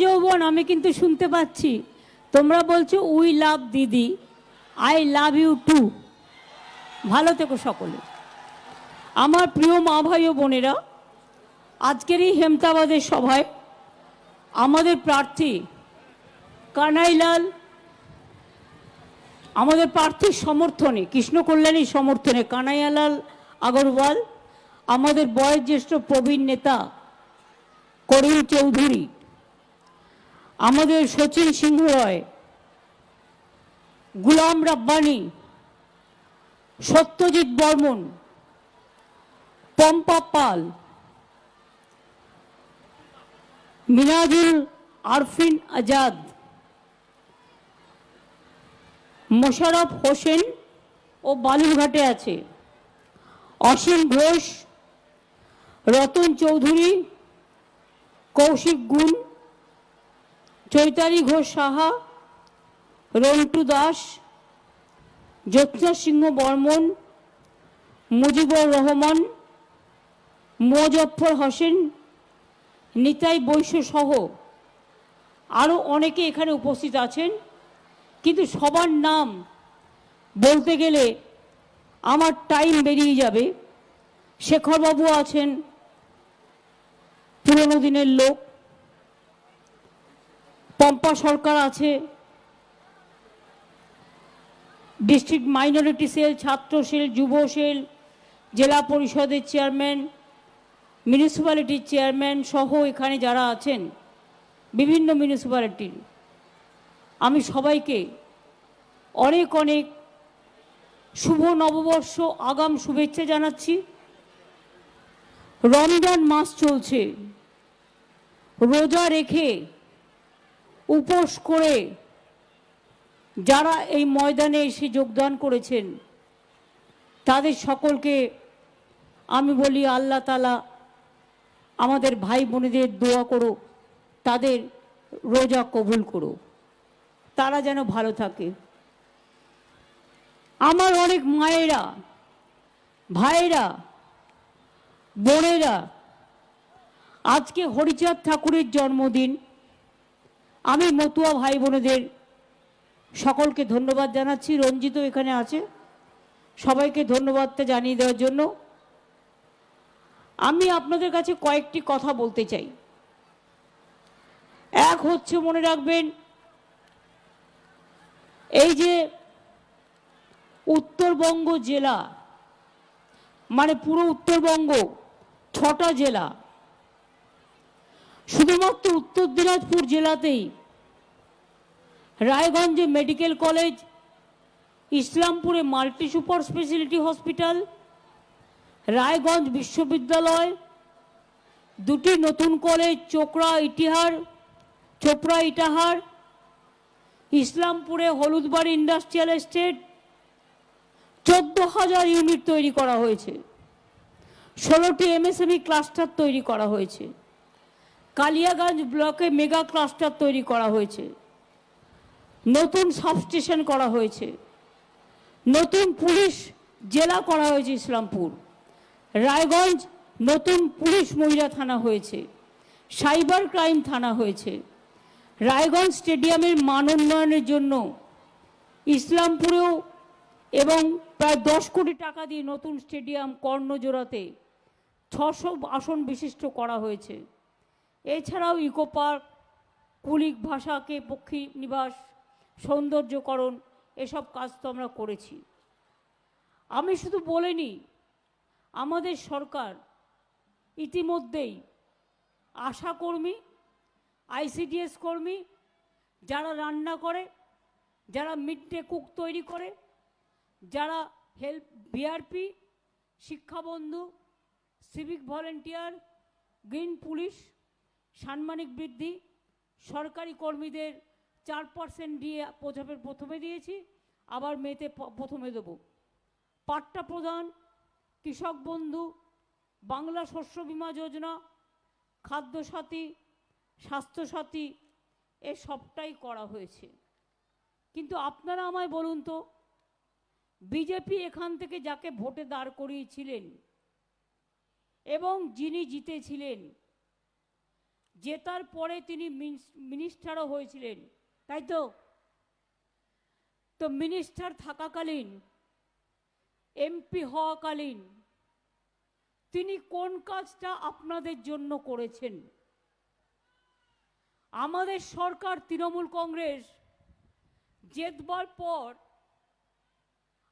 যৌবন আমি কিন্তু শুনতে পাচ্ছি তোমরা বলছো উই লাভ দিদি, আই লাভ ইউ টু। ভালো থেকো সকলে। আমার প্রিয় মা ভাই ও বোনেরা, আজকের এই হেমতাবাদের সভায় আমাদের প্রার্থী কানাইলাল, আমাদের প্রার্থীর সমর্থনে, কৃষ্ণ কল্যাণীর সমর্থনে কানাইলাল আগরওয়াল, আমাদের বয়োজ্যেষ্ঠ প্রবীণ নেতা করিম চৌধুরী, আমাদের শচীন সিংহ রয়, গুলাম রাব্বানি, সত্যজিৎ বর্মন, পম্পা পাল, মিনাজুল আরফিন আজাদ, মোশাররফ হোসেন ও বালুরঘাটে আছে, অসীম ঘোষ, রতন চৌধুরী, কৌশিক গুণ, চৈতালি ঘোষ সাহা, রন্টু দাস, জ্যোৎস্না সিংহ বর্মন, মুজিবুর রহমান, মোজাফফর হোসেন, নিতাই বৈশ্য সহ আরও অনেকে এখানে উপস্থিত আছেন। কিন্তু সবার নাম বলতে গেলে আমার টাইম বেরিয়ে যাবে। শেখরবাবু আছেন, পুরনো দিনের লোক, পম্পা সরকার আছে, ডিস্ট্রিক্ট মাইনরিটি সেল, ছাত্র সেল, যুব সেল, জেলা পরিষদের চেয়ারম্যান, মিউনিসিপ্যালিটির চেয়ারম্যান সহ এখানে যারা আছেন বিভিন্ন মিউনিসিপ্যালিটির, আমি সবাইকে অনেক অনেক শুভ নববর্ষ আগাম শুভেচ্ছা জানাচ্ছি। রমজান মাস চলছে, রোজা রেখে উপোস করে যারা এই ময়দানে এসে যোগদান করেছেন তাদের সকলকে আমি বলি আল্লাহ তাআলা আমাদের ভাই বোনেদের দোয়া করো, তাদের রোজা কবুল করো, তারা যেন ভালো থাকে। আমার অনেক মায়েরা, ভাইয়েরা, বোনেরা, আজকে হরিচাঁদ ঠাকুরের জন্মদিন। আমি মতুয়া ভাই বোনেদের সকলকে ধন্যবাদ জানাচ্ছি। রঞ্জিত এখানে আছে, সবাইকে ধন্যবাদটা জানিয়ে দেওয়ার জন্য। আমি আপনাদের কাছে কয়েকটি কথা বলতে চাই। এক হচ্ছে, মনে রাখবেন, এই যে উত্তরবঙ্গ জেলা, মানে পুরো উত্তরবঙ্গ 6টা জেলা, শুধুমাত্র উত্তর দিনাজপুর জেলাতেই রায়গঞ্জে মেডিকেল কলেজ, ইসলামপুরে multi super speciality hospital, Raiganj বিশ্ববিদ্যালয়, 2টি নতুন কলেজ চোপড়া ইটাহার, ইসলামপুরে হলুদবাড়ি ইন্ডাস্ট্রিয়াল এস্টেট, 14,000 ইউনিট তৈরি করা হয়েছে, 16টি এমএসএমই ক্লাস্টার তৈরি করা হয়েছে, কালিয়াগঞ্জ ব্লকে মেগা ক্লাস্টার তৈরি করা হয়েছে, নতুন সাবস্টেশন করা হয়েছে, নতুন পুলিশ জেলা করা হয়েছে ইসলামপুর, রায়গঞ্জ নতুন পুলিশ মহিলা থানা হয়েছে, সাইবার ক্রাইম থানা হয়েছে, রায়গঞ্জ স্টেডিয়ামের মান উন্নয়নের জন্য ইসলামপুরেও এবং প্রায় 10 কোটি টাকা দিয়ে নতুন স্টেডিয়াম কর্ণজোড়াতে 600 আসন বিশিষ্ট করা হয়েছে। এছাড়াও ইকো পার্ক, কুলিক ভাষাকে পক্ষী নিবাস, সৌন্দর্যকরণ, এসব কাজ তো আমরা করেছি। আমি শুধু বলিনি, আমাদের সরকার ইতিমধ্যেই আশাকর্মী, আইসিডিএস কর্মী, যারা রান্না করে, যারা মিড ডে কুক তৈরি করে, যারা হেল্প বিআরপি, শিক্ষাবন্ধু, সিভিক ভলেন্টিয়ার, গ্রিন পুলিশ, সাম্মানিক বৃদ্ধি, সরকারি কর্মীদের 4% দিয়ে প্রথমে দিয়েছি, আবার মেতে প্রথমে দেব, পাট্টা প্রদান, কৃষক বন্ধু, বাংলা শস্য বীমা যোজনা, খাদ্যসাথী, স্বাস্থ্যসাথী, এ সবটাই করা হয়েছে। কিন্তু আপনারা আমায় বলুন তো, বিজেপি এখান থেকে যাকে ভোটে দাঁড় করিয়েছিলেন এবং যিনি জিতেছিলেন, জেতার পরে তিনি মিনিস্টারও হয়েছিলেন, তাই তো? তো মিনিস্টার থাকাকালীন, এমপি হওয়াকালীন তিনি কোন কাজটা আপনাদের জন্য করেছেন? আমাদের সরকার তৃণমূল কংগ্রেস জেতবার পর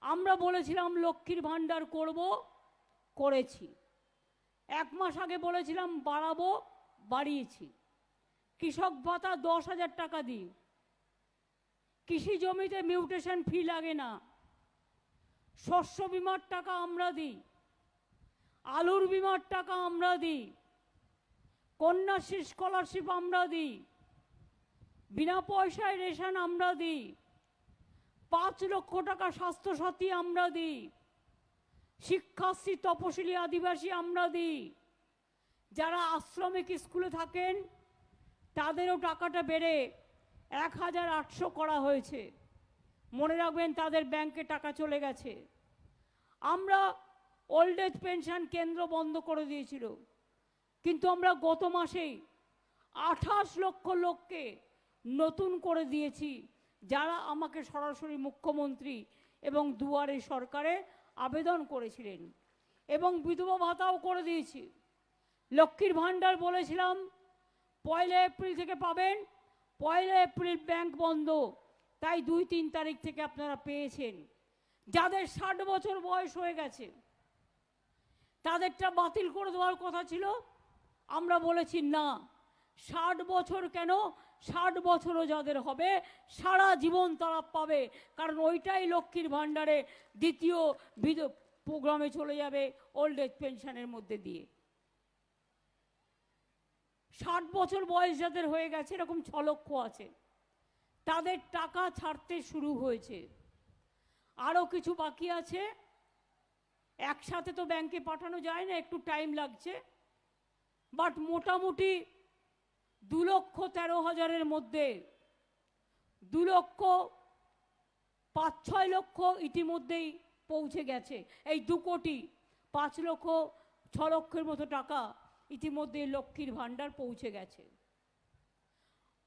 আমরা বলেছিলাম লক্ষ্মীর ভাণ্ডার করব, করেছি। 1 মাস আগে বলেছিলাম বাড়াবো, বাড়িয়েছি। কৃষক ভাতা 10,000 টাকা দিই, কৃষি জমিতে মিউটেশন ফি লাগে না, শস্য বিমার টাকা আমরা দিই, আলুর বিমার টাকা আমরা দিই, কন্যাশ্রী স্কলারশিপ আমরা দিই, বিনা পয়সায় রেশন আমরা দিই, 5 লক্ষ টাকা স্বাস্থ্যসাথী আমরা দিই, শিক্ষাশ্রী তপশিলি আদিবাসী আমরা দিই, যারা আশ্রমিক স্কুলে থাকেন তাদেরও টাকাটা বেড়ে 1,800 করা হয়েছে। মনে রাখবেন তাদের ব্যাংকে টাকা চলে গেছে। আমরা ওল্ড এজ পেনশন কেন্দ্র বন্ধ করে দিয়েছিল, কিন্তু আমরা গত মাসেই 28 লক্ষ লোককে নতুন করে দিয়েছি, যারা আমাকে সরাসরি মুখ্যমন্ত্রী এবং দুয়ারে সরকারে আবেদন করেছিলেন। এবং বিধবা ভাতাও করে দিয়েছি। লক্ষ্মীর ভাণ্ডার বলেছিলাম 1 এপ্রিল থেকে পাবেন, 1 এপ্রিল ব্যাংক বন্ধ, তাই 2-3 তারিখ থেকে আপনারা পেয়েছেন। যাদের 60 বছর বয়স হয়ে গেছে তাদেরটা বাতিল করে দেওয়ার কথা ছিল, আমরা বলেছি না, 60 বছর কেন, 60 বছরও যাদের হবে সারা জীবন তারা পাবে, কারণ ওইটাই লক্ষ্মীর ভাণ্ডারে দ্বিতীয় প্রোগ্রামে চলে যাবে ওল্ড এজ পেনশনের মধ্যে দিয়ে। 60 বছর বয়স যাদের হয়ে গেছে, এরকম 6 লক্ষ আছে, তাদের টাকা ছাড়তে শুরু হয়েছে। আরও কিছু বাকি আছে, একসাথে তো ব্যাংকে পাঠানো যায় না, একটু টাইম লাগছে, বাট মোটামুটি 2,13,000-এর মধ্যে 2,05,6 লক্ষ ইতিমধ্যেই পৌঁছে গেছে। এই 2 কোটি 5 লক্ষ 6 লক্ষের মতো টাকা ইতিমধ্যে লক্ষ্মীর ভাণ্ডার পৌঁছে গেছে।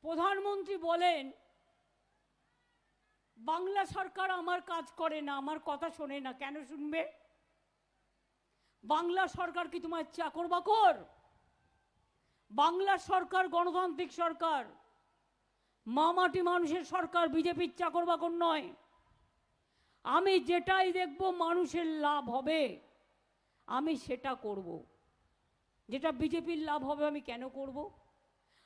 প্রধানমন্ত্রী বলেন বাংলা সরকার আমার কাজ করে না, আমার কথা শোনে না। কেন শুনবে? বাংলা সরকার কি তোমার চাকর বাকর? বাংলা সরকার গণতান্ত্রিক সরকার, মামাটি মানুষের সরকার, বিজেপির চাকর বাকর নয়। আমি যেটাই দেখব মানুষের লাভ হবে আমি সেটা করব, যেটা বিজেপির লাভ হবে আমি কেন করব?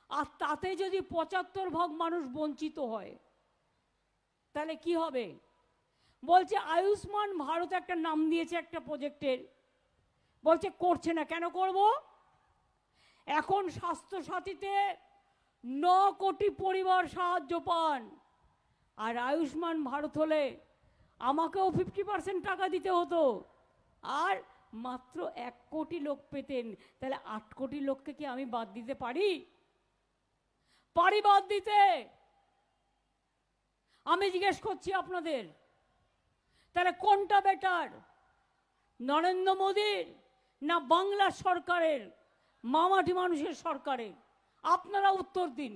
আর তাতে যদি 75% মানুষ বঞ্চিত হয় তাহলে কি হবে? বলছে আয়ুষ্মান ভারত একটা নাম দিয়েছে একটা প্রজেক্টের, বলছে করছে না। কেন করব? এখন স্বাস্থ্যসাথীতে 9 কোটি পরিবার সাহায্য পান, আর আয়ুষ্মান ভারত হলে আমাকেও 50% টাকা দিতে হতো, আর মাত্র 1 কোটি লোক পেতেন। তাহলে 8 কোটি লোককে কি আমি বাদ দিতে পারি? পারি বাদ দিতে? আমি জিজ্ঞেস করছি আপনাদের, তাহলে কোনটা বেটার, নরেন্দ্র মোদীর না বাংলা সরকারের, মামাটি মানুষের সরকারের? আপনারা উত্তর দিন।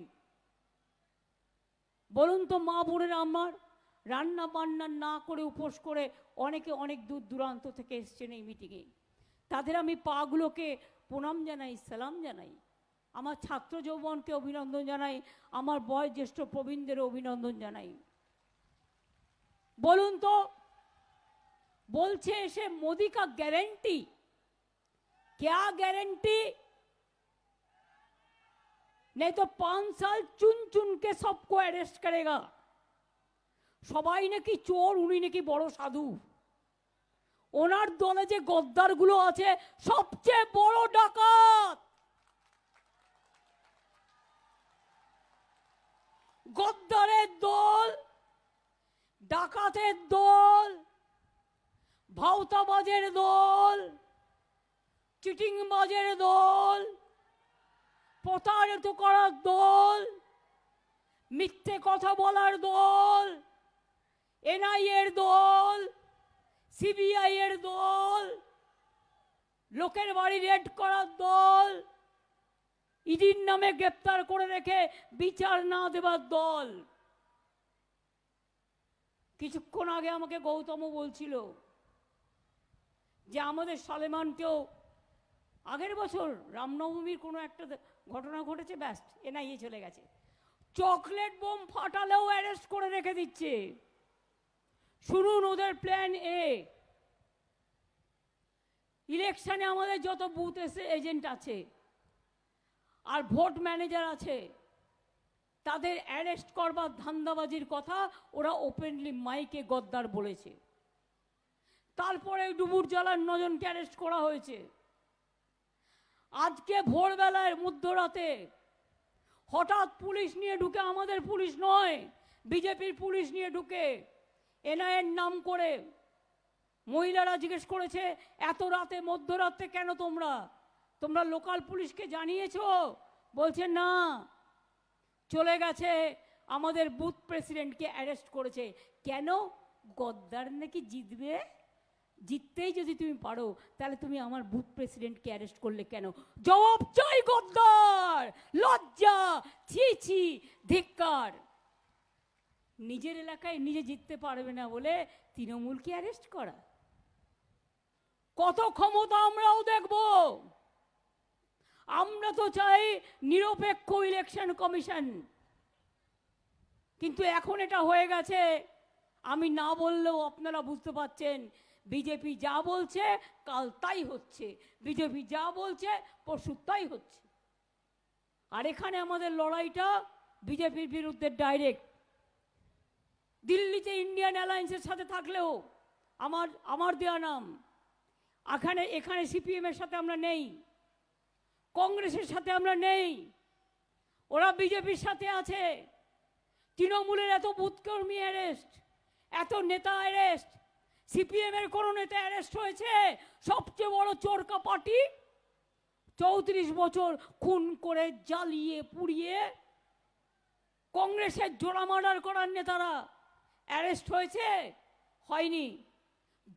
বলুন তো মা বোনেরা আমার, রান্না বান্না না করে উপোস করে অনেকে অনেক দূর দূরান্ত থেকে এসছেন এই মিটিংয়ে, তাদের আমি পাগুলোকে প্রণাম জানাই, সালাম জানাই। আমার ছাত্র যৌবনকে অভিনন্দন জানাই, আমার বয়োজ্যেষ্ঠ প্রবীণদের অভিনন্দন জানাই। বলুন তো, বলছে এসে मोदी का गारंटी, क्या गारंटी? नहीं तो 5 साल चुन चुन के सबको अरेस्ट करेगा। সবাই নাকি চোর, উনি নাকি বড় সাধু। ওনার দলে যে গদ্দারগুলো আছে সবচেয়ে বড় ডাকাত। গদ্দারের দল, ডাকাতের দল, ভাওতাবাজের দল, চিটিংবাজের দল, প্রতারিত করার দল, মিথ্যে কথা বলার দল, এনআইএর দল, সিবিআই এর দল, লোকের বাড়ি রেড করার দল, ইডির নামে গ্রেপ্তার করে রেখে বিচার না দেবার দল। কিছুক্ষণ আগে আমাকে গৌতম বলছিল যে আমাদের সালেমানকেও আগের বছর রামনবমীর কোনো একটা ঘটনা ঘটেছে, ব্যাস এনআইএ চলে গেছে। চকলেট বোম ফাটালেও অ্যারেস্ট করে রেখে দিচ্ছে। শুনুন ওদের প্ল্যান এ। ইলেকশনে আমাদের যত বুথ এজেন্ট আছে আর ভোট ম্যানেজার আছে তাদের অ্যারেস্ট করবার ধান্দাবাজির কথা ওরা ওপেনলি মাইকে গদ্দার বলেছে। তারপরে ডুবুর জেলার 9 জনকে অ্যারেস্ট করা হয়েছে। আজকে ভোরবেলায় মধ্যরাতে হঠাৎ পুলিশ নিয়ে ঢুকে, আমাদের পুলিশ নয় বিজেপির পুলিশ নিয়ে ঢুকে এনআইএর নাম করে, মহিলারা জিজ্ঞেস করেছে এত রাতে মধ্যরাতে কেন তোমরা লোকাল পুলিশকে জানিয়েছো? বলছে না, চলে গেছে আমাদের বুথ প্রেসিডেন্টকে অ্যারেস্ট করেছে। কেন? গদ্দার নাকি জিতবে, জিততেই যদি তুমি পারো তাহলে তুমি আমার বুথ প্রেসিডেন্টকে অ্যারেস্ট করলে কেন? জবাব চাই গদ্দার, লজ্জা, ছি ছি, ধিক্কার। নিজের এলাকায় নিজে জিততে পারবে না বলে তৃণমূলকে অ্যারেস্ট করা, কত ক্ষমতা আমরাও দেখব। আমরা তো চাই নিরপেক্ষ ইলেকশন কমিশন, কিন্তু এখন এটা হয়ে গেছে। আমি না বললেও আপনারা বুঝতে পারছেন বিজেপি যা বলছে কাল তাই হচ্ছে, বিজেপি যা বলছে পরশু তাই হচ্ছে। আর এখানে আমাদের লড়াইটা বিজেপির বিরুদ্ধে ডাইরেক্ট। দিল্লিতে ইন্ডিয়ান অ্যালায়েন্সের সাথে থাকলেও আমার দেওয়া নাম, এখানে সিপিএম এর সাথে আমরা নেই, কংগ্রেসের সাথে আমরা নেই, ওরা বিজেপির সাথে আছে। তৃণমূলের এত বুথকর্মী অ্যারেস্ট, এত নেতা অ্যারেস্ট, সিপিএম এর কোন নেতা অ্যারেস্ট হয়েছে? সবচেয়ে বড় চোরকা পার্টি 34 বছর খুন করে জ্বালিয়ে পুড়িয়ে কংগ্রেসের জোড়া মার্ডার করার নেতারা অ্যারেস্ট হয়েছে? হয়নি।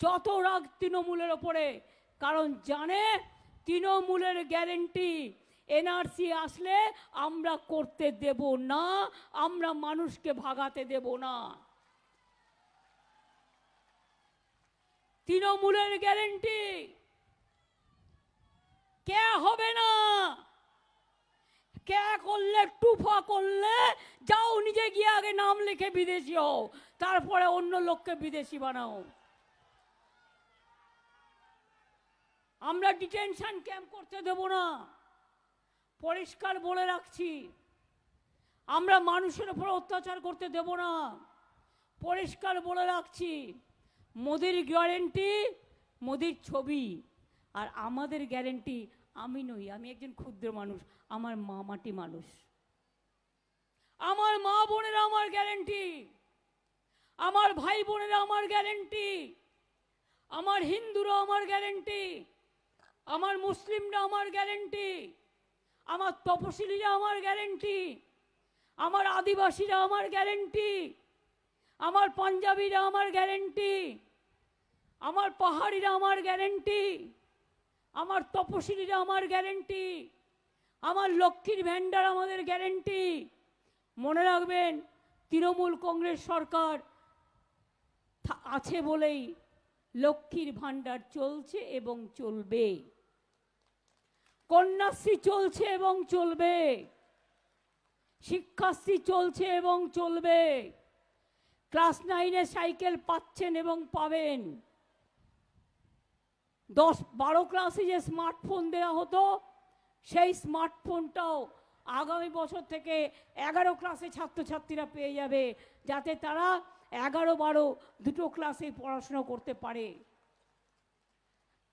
যত রাগ তৃণমূলের ওপরে, কারণ জানে তৃণমূলের গ্যারেন্টি এনআরসি আসলে আমরা করতে দেব না, আমরা মানুষকে ভাগাতে দেব না। তৃণমূলের গ্যারেন্টি কে হবে না, কে করলে টুফা করলে যাও নিজে গিয়ে আগে নাম লিখে বিদেশি হও, তারপরে অন্য লোককে বিদেশি বানাও। আমরা ডিটেনশন ক্যাম্প করতে দেব না, পরিষ্কার বলে রাখছি। আমরা মানুষের উপর অত্যাচার করতে দেব না, পরিষ্কার বলে রাখছি। মোদির গ্যারেন্টি মোদির ছবি, আর আমাদের গ্যারেন্টি আমি নই, আমি একজন ক্ষুদ্র মানুষ, আমার মা মাটি মানুষ, আমার মা বোনেরা আমার গ্যারেন্টি, আমার ভাই বোনেরা আমার গ্যারেন্টি, আমার হিন্দুরা আমার গ্যারেন্টি, আমার মুসলিমরা আমার গ্যারেন্টি, আমার তপশিলীরা আমার গ্যারেন্টি, আমার আদিবাসীরা আমার গ্যারেন্টি, আমার পাঞ্জাবিরা আমার গ্যারেন্টি, আমার পাহাড়িরা আমার গ্যারেন্টি, আমার তপশিলীরা আমার গ্যারেন্টি, আমার লক্ষ্মীর ভাণ্ডার আমাদের গ্যারেন্টি। মনে রাখবেন, তৃণমূল কংগ্রেস সরকার আছে বলেই লক্ষ্মীর ভাণ্ডার চলছে এবং চলবে, কন্যাশ্রী চলছে এবং চলবে, শিক্ষাশ্রী চলছে এবং চলবে, ক্লাস 9-এ সাইকেল পাচ্ছেন এবং পাবেন। 10-12 ক্লাসে যে স্মার্টফোন দেওয়া হতো সেই স্মার্টফোনটাও আগামী বছর থেকে 11 ক্লাসে ছাত্রছাত্রীরা পেয়ে যাবে, যাতে তারা 11-12 দুটো ক্লাসে পড়াশোনা করতে পারে।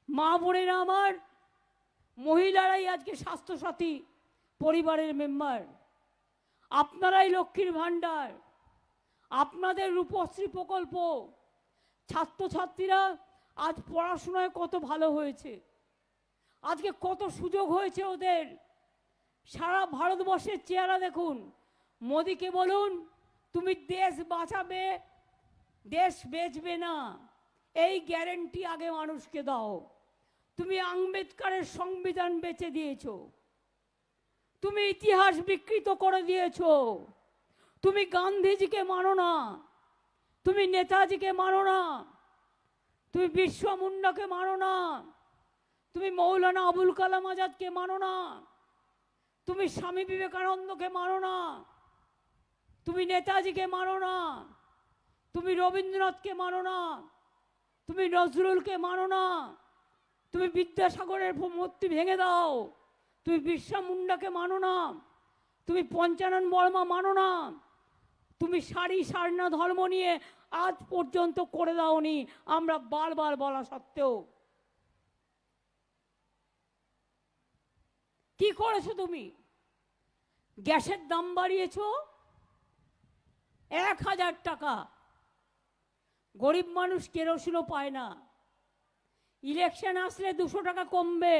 মা বোনেরা আমার, মহিলারাই আজকে স্বাস্থ্যসাথী পরিবারের মেম্বার, আপনারাই লক্ষ্মীর ভাণ্ডার, আপনাদের রূপশ্রী প্রকল্প। ছাত্রছাত্রীরা আজ পড়াশোনায় কত ভালো হয়েছে, আজকে কত সুযোগ হয়েছে ওদের। সারা ভারতবর্ষের চেহারা দেখুন, মোদিকে বলুন তুমি দেশ বাঁচাবে, দেশ বেচবে না, এই গ্যারেন্টি আগে মানুষকে দাও। তুমি আম্বেদকরের সংবিধান বেচে দিয়েছো, তুমি ইতিহাস বিকৃত করে দিয়েছো। তুমি গান্ধীজিকে মানো না, তুমি নেতাজিকে মানো না, তুমি বিরসা মুন্ডাকে মানো না, তুমি মৌলানা আবুল কালাম আজাদকে মানো না, তুমি স্বামী বিবেকানন্দকে মানো না, তুমি নেতাজিকে মানো না, তুমি রবীন্দ্রনাথকে মানো না, তুমি নজরুলকে মানো না, তুমি বিদ্যাসাগরের মূর্তি ভেঙে দাও, তুমি বিরসা মুন্ডাকে মানো না, তুমি পঞ্চানন বর্মা মানো না, তুমি সারি সারনা ধর্ম নিয়ে আজ পর্যন্ত করে দাওনি আমরা বারবার বলা সত্ত্বেও। কি করেছো তুমি? গ্যাসের দাম বাড়িয়েছো 1000 টাকা, গরিব মানুষ কেরোসিনও পায় না। ইলেকশন আসলে 200 টাকা কমবে,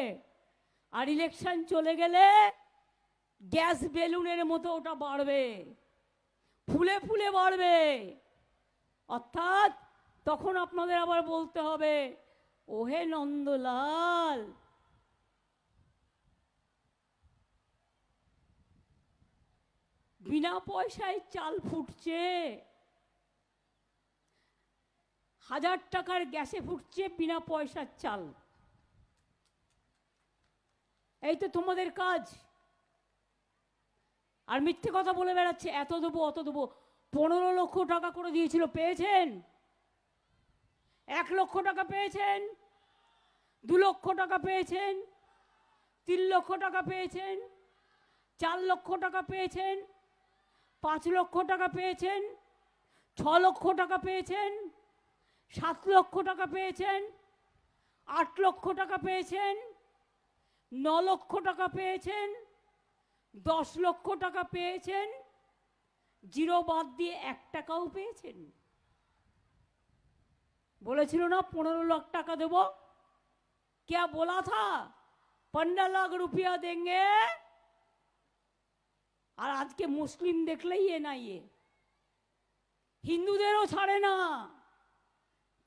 আর ইলেকশন চলে গেলে গ্যাস বেলুনের মতো ওটা বাড়বে, ফুলে ফুলে বাড়বে। অর্থাৎ তখন আপনাদের আবার বলতে হবে, ওহে নন্দলাল, বিনা পয়সায় চাল ফুটছে, 1000 টাকার গ্যাসে ফুটছে বিনা পয়সার চাল। এই তো তোমাদের কাজ। আর মিথ্যে কথা বলে বেড়াচ্ছে, এত দেবো অত দেবো। 15 লক্ষ টাকা করে দিয়েছিল, পেয়েছেন? 1 লক্ষ টাকা পেয়েছেন, 2 লক্ষ টাকা পেয়েছেন, 3 লক্ষ টাকা পেয়েছেন, 4 লক্ষ টাকা পেয়েছেন, 5 লক্ষ টাকা পেয়েছেন, 6 লক্ষ টাকা পেয়েছেন, 7 লক্ষ টাকা পেয়েছেন, 8 লক্ষ টাকা পেয়েছেন, 9 লক্ষ টাকা পেয়েছেন, 10 লক্ষ টাকা পেয়েছেন, জিরো বাদ দিয়ে 1 টাকাও পেয়েছেন। বলেছিল না 15 লাখ টাকা দেব? क्या बोला था 15 लाख रुपया देंगे? আর আজকে মুসলিম দেখলেই এ না ইয়ে, হিন্দুদেরও ছাড়ে না।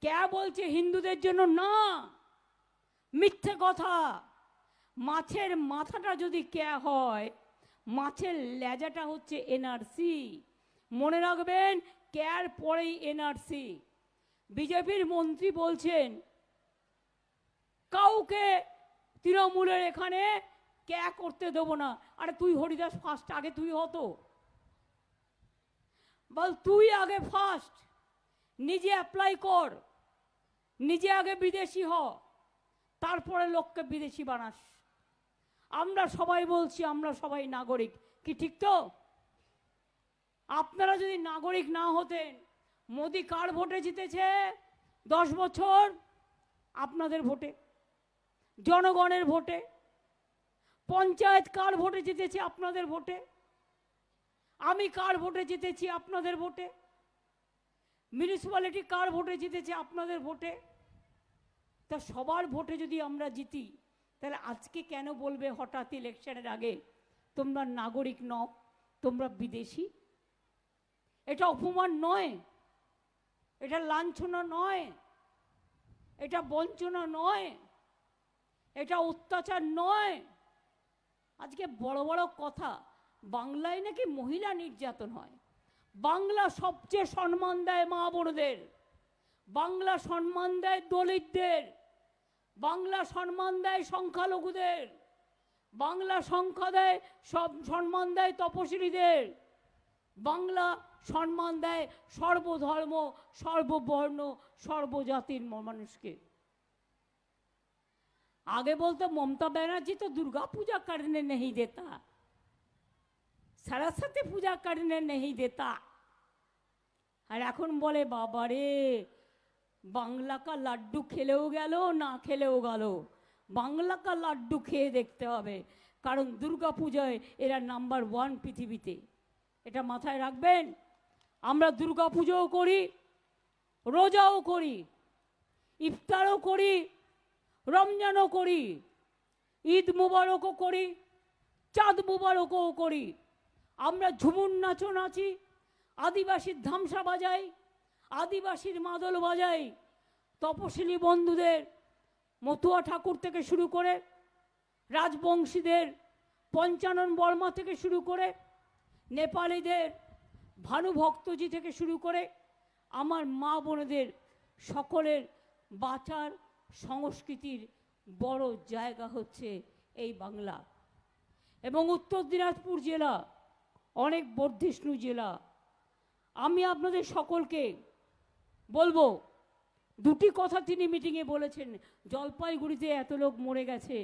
কে বলছে হিন্দুদের জন্য না? মিথ্যে কথা। মাছের মাথাটা যদি কে হয়, মাছের লেজাটা হচ্ছে এনআরসি। মনে রাখবেন, কেয়ার পরেই এনআরসি। বিজেপির মন্ত্রী বলছেন কাউকে তৃণমূলের এখানে কে করতে দেবো না। আরে তুই হরিদাস ফার্স্ট, আগে তুই হতো বল, তুই আগে ফার্স্ট, নিজে অ্যাপ্লাই কর, নিজে আগে বিদেশি হ, তারপরে লোককে বিদেশি বানাস। আমরা সবাই বলছি আমরা সবাই নাগরিক, কি ঠিক তো? আপনারা যদি নাগরিক না হতেন, মোদি কার ভোটে জিতেছে 10 বছর? আপনাদের ভোটে, জনগণের ভোটে। পঞ্চায়েত কার ভোটে জিতেছে? আপনাদের ভোটে। আমি কার ভোটে জিতেছি? আপনাদের ভোটে। মিউনিসিপ্যালিটি কার ভোটে জিতেছে? আপনাদের ভোটে। তা সবার ভোটে যদি আমরা জিতি, তাহলে আজকে কেন বলবে হঠাৎ ইলেকশনের আগে তোমরা নাগরিক নও, তোমরা বিদেশি? এটা অপমান নয়, এটা লাঞ্ছনা নয়, এটা বঞ্চনা নয়, এটা অত্যাচার নয়। আজকে বড় বড় কথা, বাংলায় নাকি মহিলা নির্যাতন হয়। বাংলা সবচেয়ে সম্মান দেয় মা বোনদের, বাংলা সম্মান দেয় দলিতদের, বাংলা সম্মান দেয় সংখ্যালঘুদের, বাংলা সংখ্যা দেয় সব সম্মান দেয় তপশিলীদের, বাংলা সম্মান দেয় সর্বধর্ম সর্ববর্ণ সর্বজাতির মানুষকে। आगे बोलते ममता बनर्जी तो दुर्गा पूजा करने नहीं देता, सरस्वती पूजा करने नहीं देता। और এখন বলে বাবারে বাংলা का লাড্ডু খেলেও গেল না খেলেও গেল, বাংলা का লাড্ডু খেয়ে দেখতে হবে, কারণ দুর্গা পূজায় এরা নাম্বার 1 পৃথিবীতে। এটা মাথায় রাখবেন। আমরা দুর্গা পুজোও করি, রোজাও করি, ইফতারও করি, রমজানও করি, ঈদ মুবারকও করি, চাঁদ মুবারকও করি। আমরা ঝুমুর নাচও নাচি, আদিবাসীর ধামসা বাজাই, আদিবাসীর মাদল বাজাই, তপশিলি বন্ধুদের মতুয়া ঠাকুর থেকে শুরু করে রাজবংশীদের পঞ্চানন বর্মা থেকে শুরু করে নেপালিদের ভানুভক্তজি থেকে শুরু করে আমার মা বোনেদের সকলের বাঁচার সংস্কৃতির বড় জায়গা হচ্ছে এই বাংলা। এবং উত্তর দিনাজপুর জেলা অনেক বর্ধিষ্ণু জেলা। আমি আপনাদের সকলকে বলবো, দুটি কথা তিনি মিটিংয়ে বলেছেন। জলপাইগুড়িতে এত লোক মরে গেছে,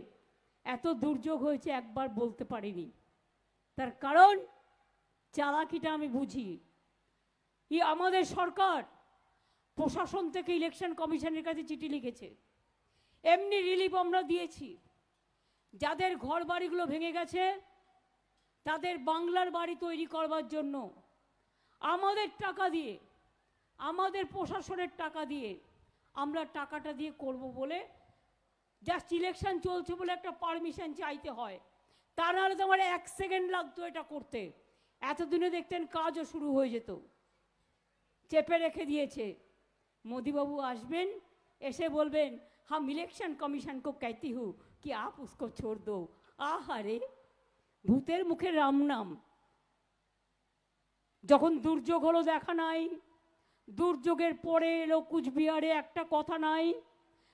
এত দুর্যোগ হয়েছে, একবার বলতে পারিনি। তার কারণ চালাকিটা আমি বুঝি। আমাদের সরকার প্রশাসন থেকে ইলেকশন কমিশনের কাছে চিঠি লিখেছে, এমনি রিলিফ আমরা দিয়েছি। যাদের ঘর বাড়িগুলো ভেঙে গেছে তাদের বাংলার বাড়ি তৈরি করবার জন্য আমাদের টাকা দিয়ে, আমাদের প্রশাসনের টাকা দিয়ে আমরা টাকাটা দিয়ে করব বলে, জাস্ট ইলেকশন চলছে বলে একটা পারমিশন চাইতে হয়। তা নাহলে তো আমার 1 সেকেন্ড লাগতো এটা করতে। এতদিনে দেখতেন কাজও শুরু হয়ে যেত। চেপে রেখে দিয়েছে। মোদিবাবু আসবেন, এসে বলবেন, हम इलेक्शन कमीशन को कहती हूँ कि आप उसको छोड़ दो। আহারে, ভূতের মুখে রাম নাম। যখন দুর্যোগ হলো দেখা নাই, দুর্যোগের পরে এলো কুচবিহারে একটা কথা নাই,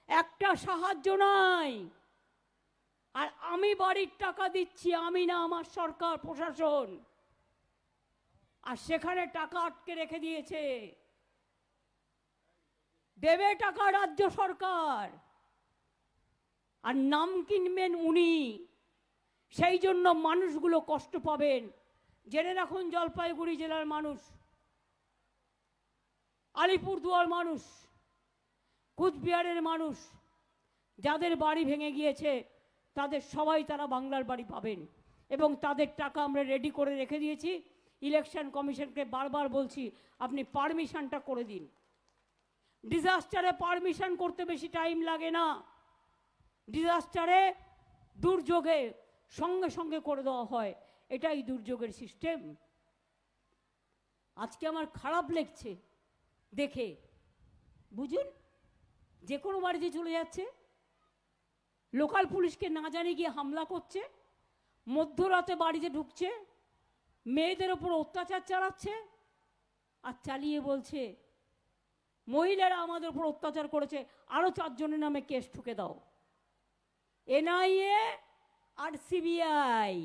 একটা সাহায্য নাই। আর আমি বাড়ির টাকা দিচ্ছি, আমি না আমার সরকার প্রশাসন। আর সেখানে টাকা আটকে রেখে দিয়েছে। দেবে টাকা রাজ্য সরকার, আর নাম কিনবেন উনি। সেই জন্য মানুষগুলো কষ্ট পাবেন। জেনে রাখুন, জলপাইগুড়ি জেলার মানুষ, আলিপুরদুয়ার মানুষ, কুচবিহারের মানুষ, যাদের বাড়ি ভেঙে গিয়েছে তাদের সবাই তারা বাংলার বাড়ি পাবেন। এবং তাদের টাকা আমরা রেডি করে রেখে দিয়েছি। ইলেকশন কমিশনকে বারবার বলছি, আপনি পারমিশনটা করে দিন। ডিজাস্টারে পারমিশন করতে বেশি টাইম লাগে না। ডিজাস্টারে, দুর্যোগে সঙ্গে সঙ্গে করে দেওয়া হয়। এটাই দুর্যোগের সিস্টেম। আজকে আমার খারাপ লাগছে দেখে। বুঝুন, যে কোনো বাড়িতে চলে যাচ্ছে, লোকাল পুলিশকে না জানি গিয়ে হামলা করছে, মধ্যরাতে বাড়িতে ঢুকছে, মেয়েদের ওপর অত্যাচার চালাচ্ছে, আর চালিয়ে বলছে মহিলারা আমাদের উপর অত্যাচার করেছে, আরো 4 জনের নামে কেস ঠুকে দাও। এনআইএ আর সিবিআই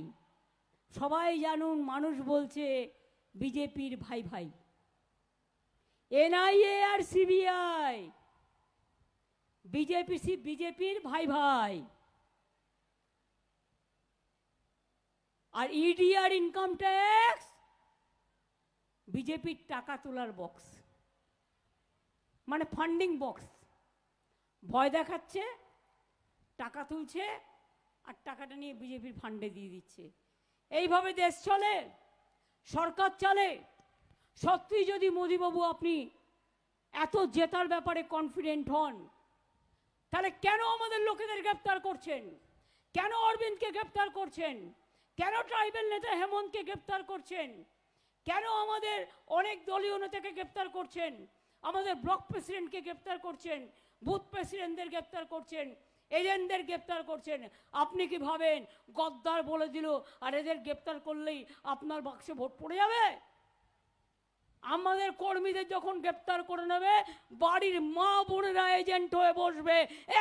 সবাই জানুন, মানুষ বলছে বিজেপির ভাই ভাই। এনআইএ আর সিবিআই বিজেপির ভাই ভাই। আর ইডি আর ইনকাম ট্যাক্স বিজেপির টাকা তোলার বক্স, মানে ফান্ডিং বক্স। ভয় দেখাচ্ছে, টাকা তুলছে, আর টাকাটা নিয়ে বিজেপির ফান্ডে দিয়ে দিচ্ছে। এইভাবে দেশ চলে, সরকার চলে। সত্যি যদি মোদিবাবু আপনি এত জেতার ব্যাপারে কনফিডেন্ট হন, তাহলে কেন আমাদের লোকেদের গ্রেপ্তার করছেন? কেন অরবিন্দকে গ্রেপ্তার করছেন? কেন ট্রাইবেল নেতা হেমন্তকে গ্রেপ্তার করছেন? কেন আমাদের অনেক দলীয় নেতাকে গ্রেপ্তার করছেন? আমাদের ব্লক প্রেসিডেন্টকে গ্রেপ্তার করছেন, বুথ প্রেসিডেন্টদের গ্রেপ্তার করছেন, এজেন্টদের গ্রেপ্তার করছেন। আপনি কি ভাবেন গদ্দার বলে দিল আর এদের গ্রেপ্তার করলেই আপনার বাক্সে ভোট পড়ে যাবে? আমাদের কর্মীদের যখন গ্রেপ্তার করে নেবে, বাড়ির মা বোনেরা এজেন্ট হয়ে বসবে।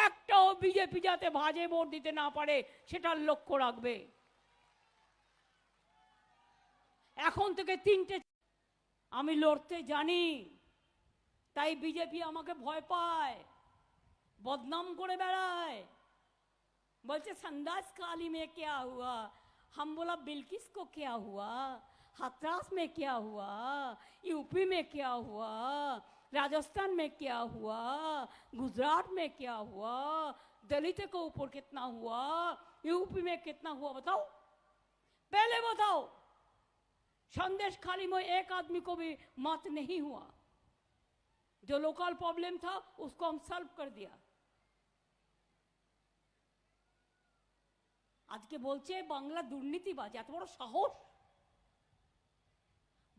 একটাও বিজেপি যাতে ভাজে ভোট দিতে না পারে সেটার লক্ষ্য রাখবে। এখন থেকে 3টে আমি লড়তে জানি, তাই বিজেপি আমাকে ভয় পায়, বদনাম করে বেড়ায়। बोलते संदास काली में क्या हुआ? हम बोला बिल्किस को क्या हुआ, हाथरस में क्या हुआ, यूपी में क्या हुआ, राजस्थान में क्या हुआ, गुजरात में क्या हुआ, दलित के ऊपर कितना हुआ, यूपी में कितना हुआ, बताओ, पहले बताओ। संदेश खाली में एक आदमी को भी मौत नहीं हुआ। जो लोकल प्रॉब्लम था उसको हम सॉल्व कर दिया। আজকে বলছে বাংলা দুর্নীতিবাজ, এত বড় সাহস!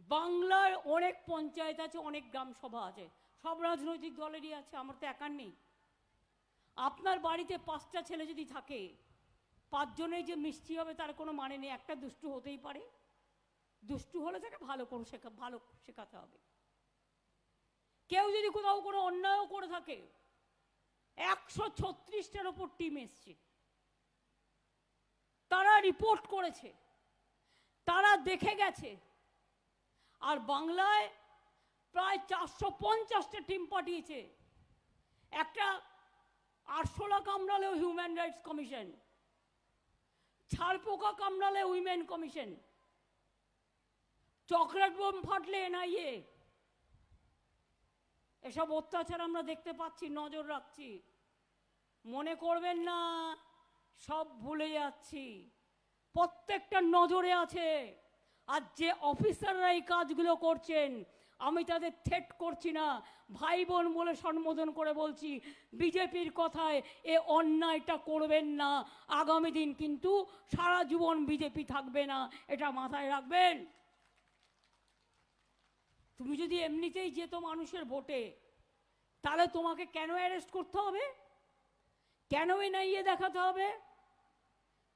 বাংলার অনেক পঞ্চায়েত আছে, অনেক গ্রাম সভা আছে, সব রাজনৈতিক দলেরই আছে, আমার তো একার নেই। আপনার বাড়িতে 5টা ছেলে যদি থাকে, পাঁচজনেই যে মিষ্টি হবে তার কোনো মানে নেই, একটা দুষ্টু হতেই পারে। দুষ্টু হলে তাকে ভালো শেখাতে হবে। কেউ যদি কোথাও কোনো অন্যায়ও করে থাকে, 136টার ওপর টিম এসছে, তারা রিপোর্ট করেছে, তারা দেখে গেছে। আর বাংলায় প্রায় 450টা টিম পাঠিয়েছে। একটা আরশোলা কামড়ালেও হিউম্যান রাইটস কমিশন, ছারপোকা কামড়ালে উইমেন কমিশন, চকলেট বোম ফাটলে এনআইএ। এসব অত্যাচার আমরা দেখতে পাচ্ছি, নজর রাখছি। মনে করবেন না সব ভুলে যাচ্ছি, প্রত্যেকটা নজরে আছে। আর যে অফিসাররা এই কাজগুলো করছেন, আমি তাদের থ্রেট করছি না, ভাই বোন বলে সম্বোধন করে বলছি, বিজেপির কথায় এ অন্যায়টা করবেন না। আগামী দিন কিন্তু সারা জীবন বিজেপি থাকবে না, এটা মাথায় রাখবেন। তুমি যদি এমনিতেই যেত মানুষের ভোটে, তাহলে তোমাকে কেন অ্যারেস্ট করতে হবে? কেন এনআইএ দেখাতে হবে?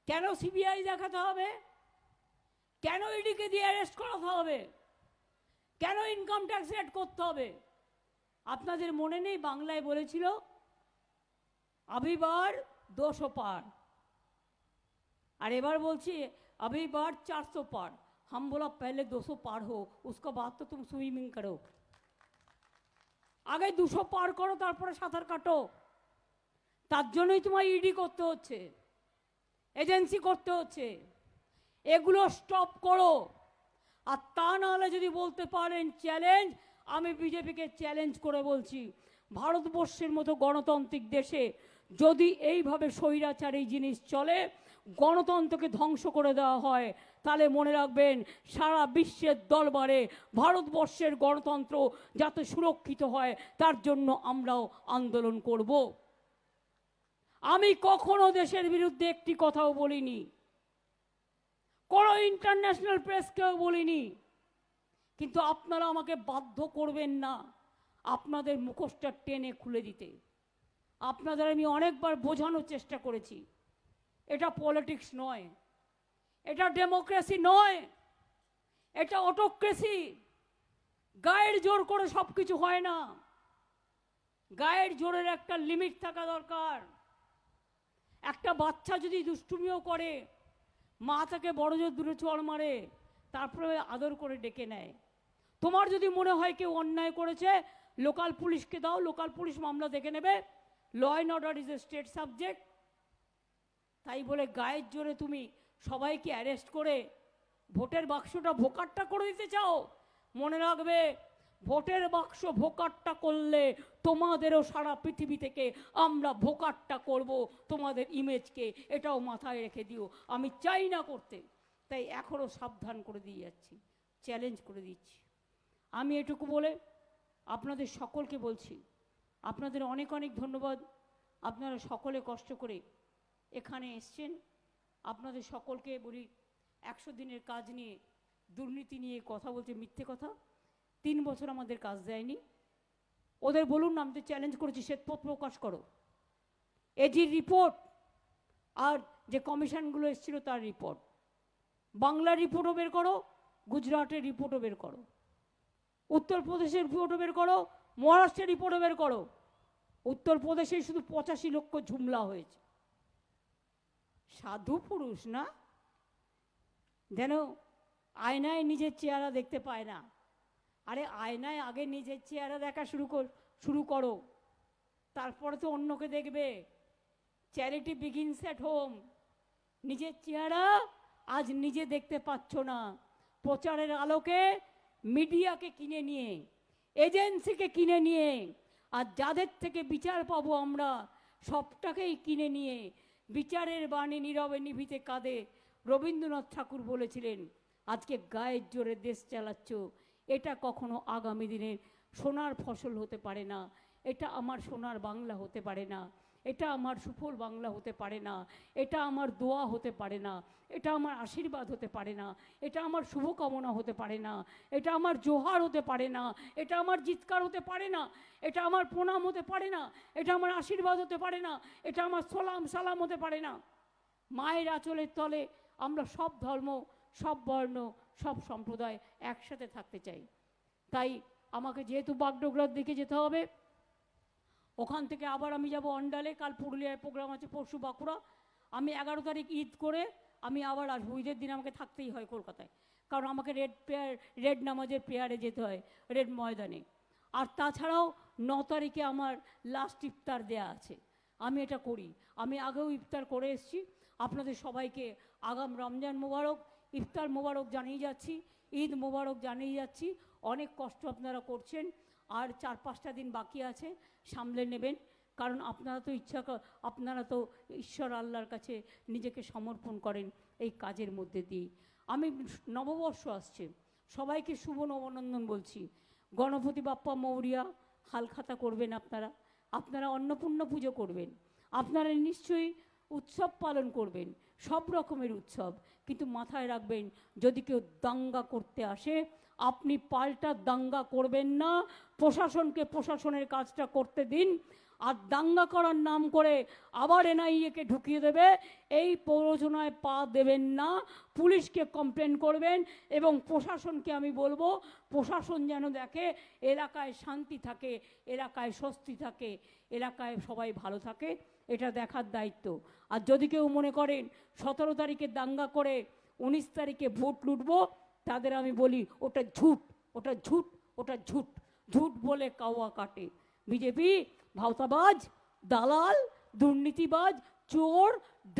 কেন সিবিআই দেখাতে হবে? কেন ইডিকে দিয়ে অ্যারেস্ট করাতে হবে? কেন ইনকাম ট্যাক্স অ্যাড করতে হবে? আপনাদের মনে নেই বাংলায় বলেছিল अभी बार 200 पार, और एबार बोलছি अभी बार 400 पार। हम बोला पहले 200 पार हो, उसके बाद तो तुम स्विमिंग करो। আগে 200 পার করো, তারপরে সাঁতার কাটো। তার জন্যই তোমার ইডি করতে হচ্ছে, এজেন্সি করতে হচ্ছে। এগুলো স্টপ করো। আর তা নাহলে যদি বলতে পারেন চ্যালেঞ্জ, আমি বিজেপিকে চ্যালেঞ্জ করে বলছি, ভারতবর্ষের মতো গণতান্ত্রিক দেশে যদি এইভাবে স্বৈরাচারী জিনিস চলে, গণতন্ত্রকে ধ্বংস করে দেওয়া হয়, তাহলে মনে রাখবেন সারা বিশ্বের দরবারে ভারতবর্ষের গণতন্ত্র যাতে সুরক্ষিত হয় তার জন্য আমরাও আন্দোলন করব। আমি কখনো দেশের বিরুদ্ধে একটি কথাও বলিনি, কোনো ইন্টারন্যাশনাল প্রেসকেও বলিনি, কিন্তু আপনারা আমাকে বাধ্য করবেন না আপনাদের মুখোশটা টেনে খুলে দিতে। আপনাদের আমি অনেকবার বোঝানোর চেষ্টা করেছি, এটা পলিটিক্স নয়, এটা ডেমোক্রেসি নয়, এটা অটোক্রেসি। গায়ের জোর করে সব কিছু হয় না, গায়ের জোরের একটা লিমিট থাকা দরকার। একটা বাচ্চা যদি দুষ্টুমিও করে, মা তাকে বড় জোর দূরে চড় মারে, তারপরে আদর করে ডেকে নেয়। তোমার যদি মনে হয় কেউ অন্যায় করেছে, লোকাল পুলিশকে দাও, লোকাল পুলিশ মামলা দেখে নেবে। Law and order is a state subject. তাই বলে গায়ের জোরে তুমি সবাইকে অ্যারেস্ট করে ভোটের বাক্সটা ভোকাট্টা করে দিতে চাও? মনে রাখবে, ভোটের বাক্স ভোকাট্টা করলে তোমাদেরও সারা পৃথিবী থেকে আমরা ভোকাট্টা করব তোমাদের ইমেজকে, এটাও মাথায় রেখে দিও। আমি চাই না করতে, তাই এখনও সাবধান করে দিয়ে যাচ্ছি, চ্যালেঞ্জ করে দিচ্ছি। আমি এটুকু বলে আপনাদের সকলকে বলছি, আপনাদের অনেক অনেক ধন্যবাদ। আপনারা সকলে কষ্ট করে এখানে এসছেন। আপনাদের সকলকে বলি, 100 দিনের কাজ নিয়ে, দুর্নীতি নিয়ে কথা বলছে মিথ্যে কথা। 3 বছর আমাদের কাজ দেয়নি। ওদের বলুন না, আমি তো চ্যালেঞ্জ করেছি, শ্বেতপত্র প্রকাশ করো, এজির রিপোর্ট আর যে কমিশনগুলো এসেছিল তার রিপোর্ট, বাংলার রিপোর্টও বের করো, গুজরাটের রিপোর্টও বের করো, উত্তরপ্রদেশের রিপোর্টও বের করো, মহারাষ্ট্রের রিপোর্টও বের করো। উত্তরপ্রদেশে শুধু 85 লক্ষ ঝুমলা হয়েছে। সাধু পুরুষ না, যেন আয়নায় নিজের চেহারা দেখতে পায় না। আরে আয়নায় আগে নিজের চেহারা দেখা শুরু করো, তারপরে তো অন্যকে দেখবে। Charity begins at home. নিজের চেহারা আজ নিজে দেখতে পাচ্ছ না, প্রচারের আলোকে মিডিয়াকে কিনে নিয়ে, এজেন্সিকে কিনে নিয়ে, আর যাদের থেকে বিচার পাবো আমরা সবটাকেই কিনে নিয়ে বিচারের বাণী নীরবে নিভিতে কাঁদে, রবীন্দ্রনাথ ঠাকুর বলেছিলেন। আজকে গায়ের জোরে দেশ চালাচ্ছ, এটা কখনো আগামী দিনের সোনার ফসল হতে পারে না, এটা আমার সোনার বাংলা হতে পারে না, এটা আমার সুফল বাংলা হতে পারে না, এটা আমার দোয়া হতে পারে না, এটা আমার আশীর্বাদ হতে পারে না, এটা আমার শুভকামনা হতে পারে না, এটা আমার জোহার হতে পারে না, এটা আমার চিৎকার হতে পারে না, এটা আমার প্রণাম হতে পারে না, এটা আমার আশীর্বাদ হতে পারে না, এটা আমার সালাম হতে পারে না। মায়ের আঁচলের তলে আমরা সব ধর্ম, সব বর্ণ, সব সম্প্রদায় একসাথে থাকতে চাই। তাই আমাকে যেহেতু বাগডোগরার দিকে যেতে হবে, ওখান থেকে আবার আমি যাব অন্ডালে, কাল পুরুলিয়ায় প্রোগ্রাম আছে, পরশু বাঁকুড়া। আমি 11 তারিখ ঈদ করে আমি আবার আসবো। ঈদের দিন আমাকে থাকতেই হয় কলকাতায়, কারণ আমাকে রেড নামাজের প্রেয়ারে যেতে হয়, রেড ময়দানে। আর তাছাড়াও 9 তারিখে আমার লাস্ট ইফতার দেয়া আছে, আমি এটা করি। আমি আগেও ইফতার করে এসেছি। আপনাদের সবাইকে আগাম রমজান মোবারক, ইফতার মোবারক জানিয়ে যাচ্ছি, ঈদ মোবারক জানিয়ে যাচ্ছি। অনেক কষ্ট আপনারা করছেন, আর 4-5টা দিন বাকি আছে, সামলে নেবেন। কারণ আপনারা তো ঈশ্বর আল্লাহর কাছে নিজেকে সমর্পণ করেন এই কাজের মধ্যে দিয়ে। আমি নববর্ষ আসছে, সবাইকে শুভ নবনন্দন বলছি। গণপতি বাপ্পা মৌরিয়া হালখাতা করবেন, আপনারা অন্নপূর্ণা পুজো করবেন, আপনারা নিশ্চয়ই উৎসব পালন করবেন, সব রকমের উৎসব। কিন্তু মাথায় রাখবেন, যদি কেউ দাঙ্গা করতে আসে, আপনি পাল্টা দাঙ্গা করবেন না, প্রশাসনকে প্রশাসনের কাজটা করতে দিন। আর দাঙ্গা করার নাম করে আবার এনআইএকে ঢুকিয়ে দেবে, এই প্ররোচনায় পা দেবেন না। পুলিশকে কমপ্লেন করবেন, এবং প্রশাসনকে আমি বলবো, প্রশাসন যেন দেখে এলাকায় শান্তি থাকে, এলাকায় স্বস্তি থাকে, এলাকায় সবাই ভালো থাকে, এটা দেখার দায়িত্ব। আর যদি কেউ মনে করেন 17 তারিখে দাঙ্গা করে 19 তারিখে ভোট লুটবো, তাদের আমি বলি ওটা ঝুট, ওটা ঝুট, ওটা ঝুট। ঝুট বলে কাওয়া কাটে। বিজেপি ভাওতাবাজ, দালাল, দুর্নীতিবাজ, চোর,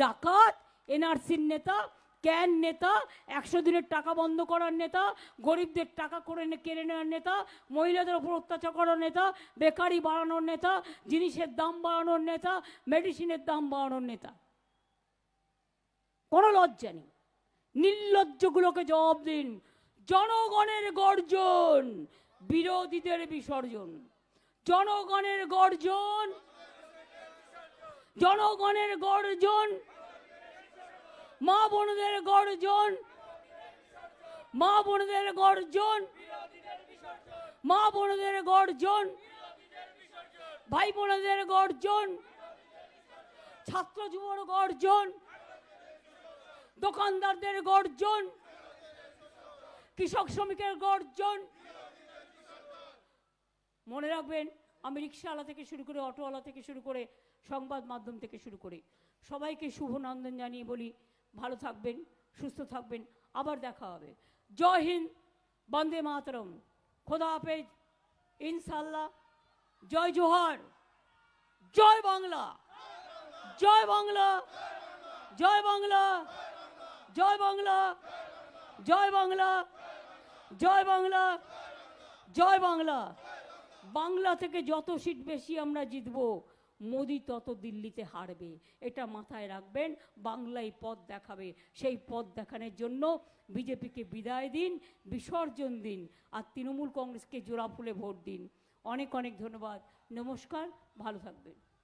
ডাকাত, এনআরসির নেতা, ক্যান নেতা, 100 দিনের টাকা বন্ধ করার নেতা, গরিবদের টাকা কেড়ে নেওয়ার নেতা, মহিলাদের ওপর অত্যাচার করার নেতা, বেকারি বাড়ানোর নেতা, জিনিসের দাম বাড়ানোর নেতা, মেডিসিনের দাম বাড়ানোর নেতা। কোনো লজ্জা নেই। নির্লজ্জগুলোকে জবাব দিন। জনগণের গর্জন, বিরোধীদের বিসর্জন। জনগণের গর্জন, জনগণের গর্জন, মা বোনদের গর্জন, মা বোনদের গর্জন, মা বোনদের গর্জন, ভাই বোনদের গর্জন, ছাত্র যুবর গর্জন, দোকানদারদের গর্জন, কৃষক শ্রমিকের গর্জন। মনে রাখবেন, আমি রিক্সাওয়ালা থেকে শুরু করে, অটোওয়ালা থেকে শুরু করে, সংবাদ মাধ্যম থেকে শুরু করে সবাইকে শুভ নন্দন জানিয়ে বলি, ভালো থাকবেন, সুস্থ থাকবেন, আবার দেখা হবে। জয় হিন্দ, বন্দে মাতরম, খোদা হাফেজ, ইনশাল্লাহ, জয় জোহার, জয় বাংলা, জয় বাংলা, জয় বাংলা, জয় বাংলা, জয় বাংলা, জয় বাংলা, জয় বাংলা। বাংলা থেকে যত সিট বেশি আমরা জিতবো, মোদি তত দিল্লিতে হারবে, এটা মাথায় রাখবেন। বাংলাই পথ দেখাবে, সেই পথ দেখানোর জন্য বিজেপিকে বিদায় দিন, বিসর্জন দিন, আর তৃণমূল কংগ্রেসকে জোড়া ফুলে ভোট দিন। অনেক অনেক ধন্যবাদ, নমস্কার, ভালো থাকবেন।